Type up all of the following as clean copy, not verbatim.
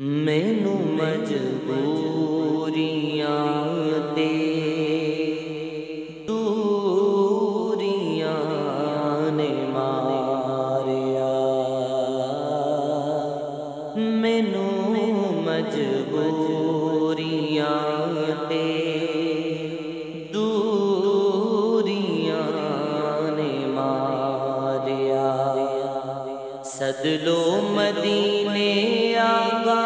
مینوں مجبوریاں تے دوریاں نے ماریا، مینوں مجبوریاں تے دوریاں نے ماریا، سد لو مدینے آقا،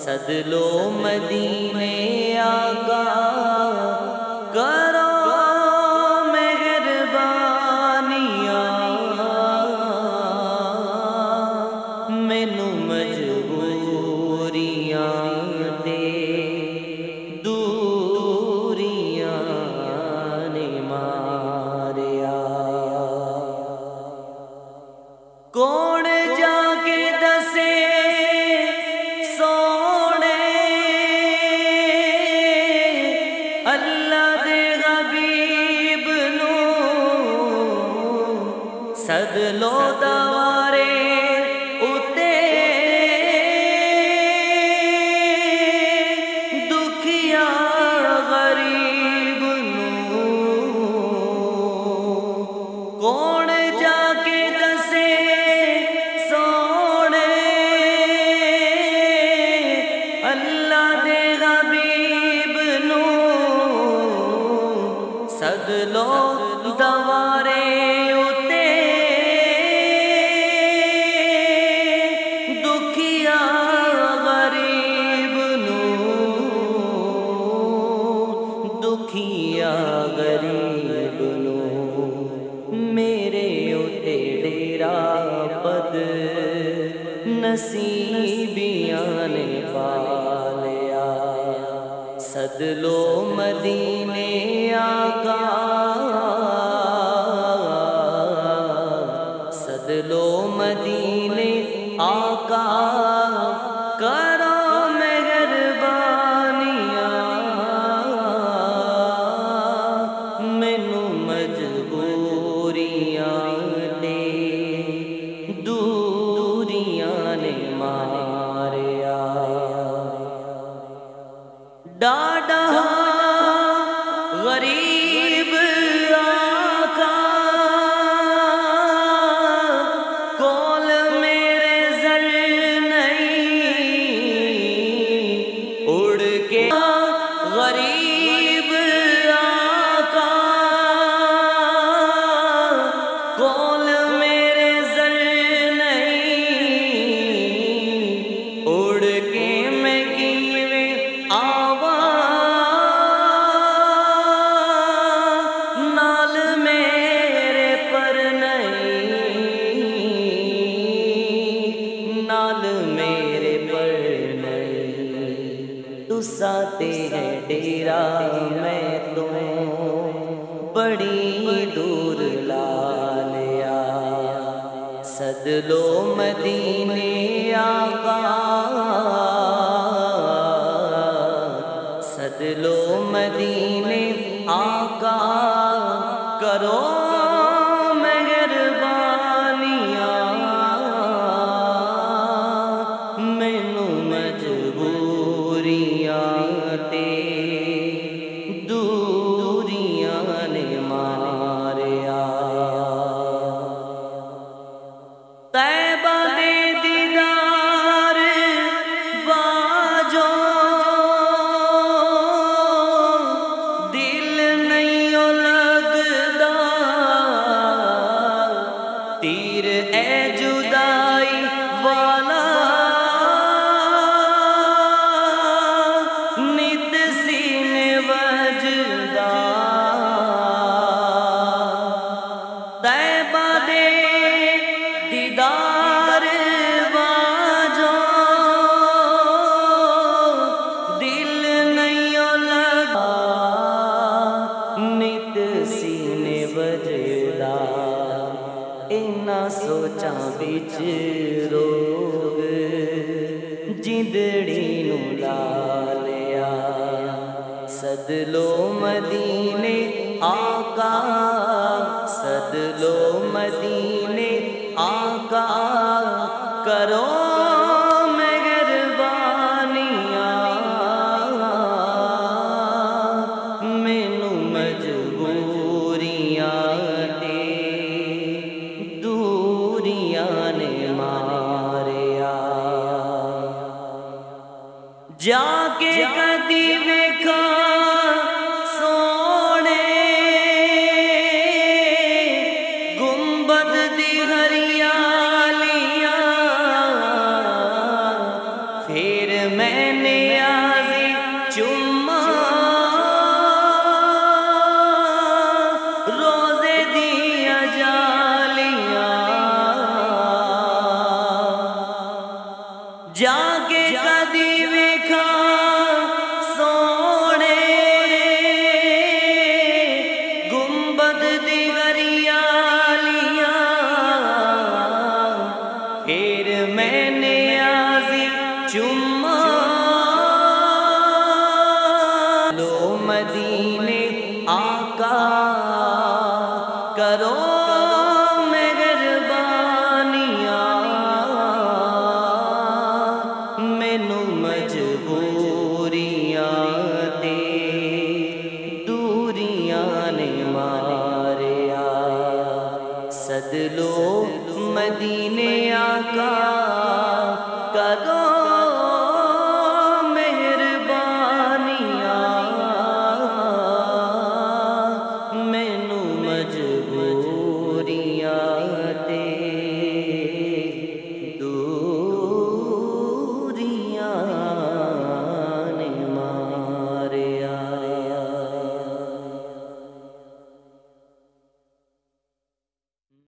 سد لو مدینے آقا، کرو مہربانیاں، مینوں مجبوریاں تے دوریاں نے ماریا۔ کون جا کے دسے سونے اللہ دے حبیب نوں، سد لو دوارے اتے دکھیا غریب نوں، کون جا کے دسے سد لو دوارے اتے دکھیا غریب نوں، دکھیا غریب نوں، میرے اتے ڈیرا بد نصیبیاں نے پالیا، سد لو مدینے آقا، سد لو مدینے آقا، کرو مہربانیاں، مینوں مجبوریاں تے دوریاں نے ماریا۔ ڈاڈا غریب آقا، کول میرے زر نہیں، اڑ کے غریب آقا، کول میرے زر نہیں، اڑ کے میں کیویں آواں ساتے ہیں ڈیرا میں تو بڑی دور لا لیا، سد لو مدینے آقا، سد لو مدینے آقا، کرو مہربانیاں، مینوں مجبوریاں تے دوریاں نے ماریا۔ طیبہ دے دیدار باجو، دل نہیں لگدا، تیر اے جدائی والا طیبہ دے دیدار باجو، دل نہیں لگا، نت سینے وجدا، انہاں سوچاں وچ روگ جندڑی نوں لا لیا، سد لو مدینے آقا، سد لو مدینے آقا کرو جا کے کدی ویکھا سونے گنبد دی ہریالیاں پھر میں نے آزی چوما روزے دیا جالیاں جا کے کدی سونے گنبد دی ہریالیاں پھر میں نے آزی چوما لو مدینے آقا کرو سد لو مدینے آقا کرو